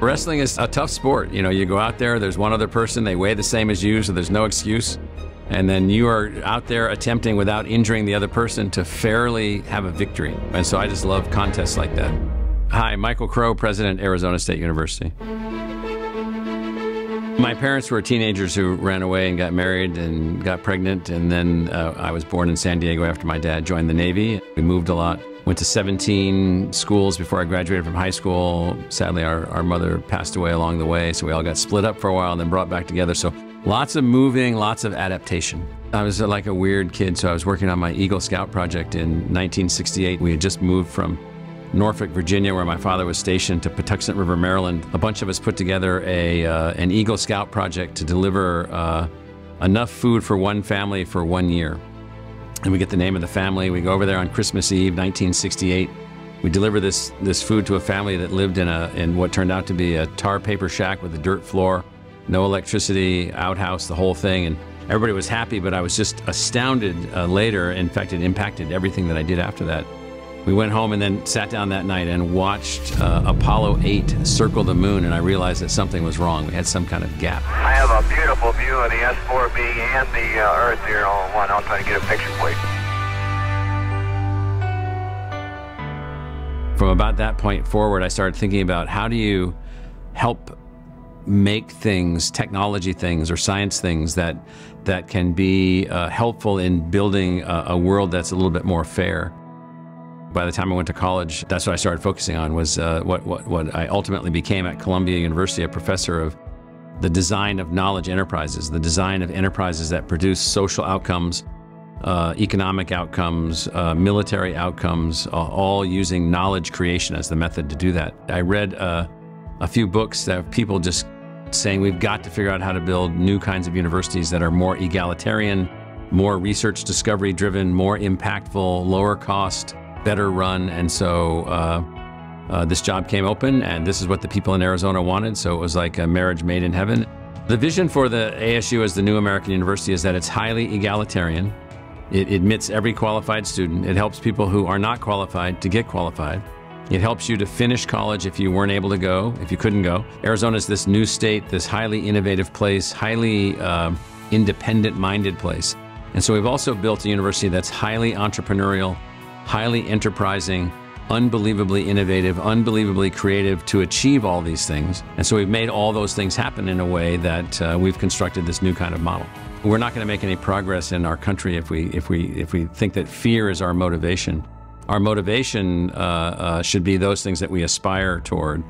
Wrestling is a tough sport. You know, you go out there, there's one other person, they weigh the same as you, so there's no excuse. And then you are out there attempting without injuring the other person to fairly have a victory. And so I just love contests like that. Hi, Michael Crow, President, Arizona State University. My parents were teenagers who ran away and got married and got pregnant, and then I was born in San Diego after my dad joined the Navy. We moved a lot, went to 17 schools before I graduated from high school. Sadly, our mother passed away along the way, so we all got split up for a while and then brought back together. So lots of moving, lots of adaptation. I was like a weird kid, so I was working on my Eagle Scout project in 1968. We had just moved from Norfolk, Virginia, where my father was stationed, to Patuxent River, Maryland. A bunch of us put together an Eagle Scout project to deliver enough food for one family for 1 year. And we get the name of the family. We go over there on Christmas Eve, 1968. We deliver this food to a family that lived in what turned out to be a tar paper shack with a dirt floor, no electricity, outhouse, the whole thing. And everybody was happy, but I was just astounded later. In fact, it impacted everything that I did after that. We went home and then sat down that night and watched Apollo 8 circle the moon, and I realized that something was wrong. We had some kind of gap. I have a beautiful view of the S4B and the Earth here all in one. I'll try to get a picture for you. From about that point forward, I started thinking about how do you help make things, technology things or science things that can be helpful in building a world that's a little bit more fair. By the time I went to college, that's what I started focusing on, was what I ultimately became at Columbia University, a professor of the design of knowledge enterprises, the design of enterprises that produce social outcomes, economic outcomes, military outcomes, all using knowledge creation as the method to do that. I read a few books that have people just saying we've got to figure out how to build new kinds of universities that are more egalitarian, more research discovery driven, more impactful, lower cost, better run. And so this job came open, and this is what the people in Arizona wanted, so it was like a marriage made in heaven. The vision for the ASU as the new American university is that it's highly egalitarian. It admits every qualified student. It helps people who are not qualified to get qualified. It helps you to finish college if you weren't able to go, if you couldn't go. Arizona is this new state, this highly innovative place, highly independent-minded place. And so we've also built a university that's highly entrepreneurial, highly enterprising, unbelievably innovative, unbelievably creative to achieve all these things. And so we've made all those things happen in a way that we've constructed this new kind of model. We're not going to make any progress in our country if we think that fear is our motivation. Our motivation should be those things that we aspire toward.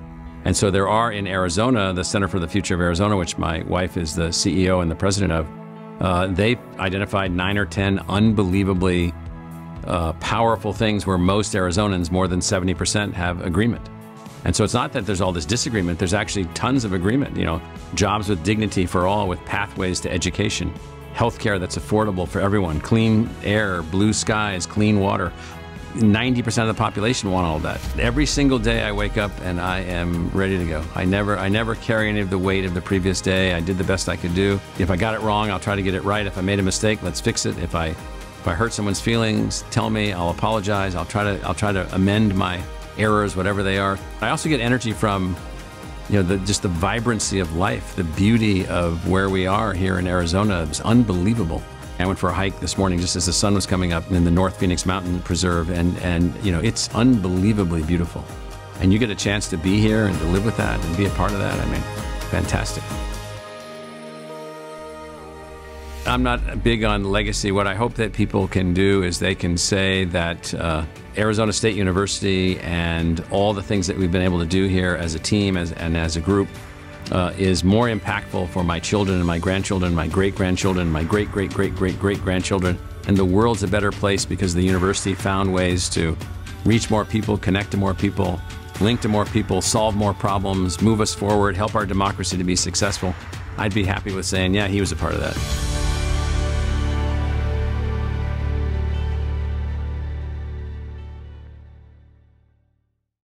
And so there are in Arizona, the Center for the Future of Arizona, which my wife is the CEO and the president of, they've identified 9 or 10 unbelievably powerful things where most Arizonans, more than 70%, have agreement. And so it's not that there's all this disagreement, there's actually tons of agreement. You know, jobs with dignity for all, with pathways to education, healthcare that's affordable for everyone, clean air, blue skies, clean water. 90% of the population want all of that. Every single day I wake up and I am ready to go. I never carry any of the weight of the previous day. I did the best I could do. If I got it wrong, I'll try to get it right. If I made a mistake, let's fix it. If I hurt someone's feelings, tell me, I'll apologize. I'll try to amend my errors, whatever they are. I also get energy from, you know, just the vibrancy of life, the beauty of where we are here in Arizona. It's unbelievable. I went for a hike this morning just as the sun was coming up in the North Phoenix Mountain Preserve, and you know, it's unbelievably beautiful. And you get a chance to be here and to live with that and be a part of that. I mean, fantastic. I'm not big on legacy. What I hope that people can do is they can say that Arizona State University and all the things that we've been able to do here as a team and as a group is more impactful for my children and my grandchildren, my great-grandchildren, my great-great-great-great-great-grandchildren. And the world's a better place because the university found ways to reach more people, connect to more people, link to more people, solve more problems, move us forward, help our democracy to be successful. I'd be happy with saying, yeah, he was a part of that.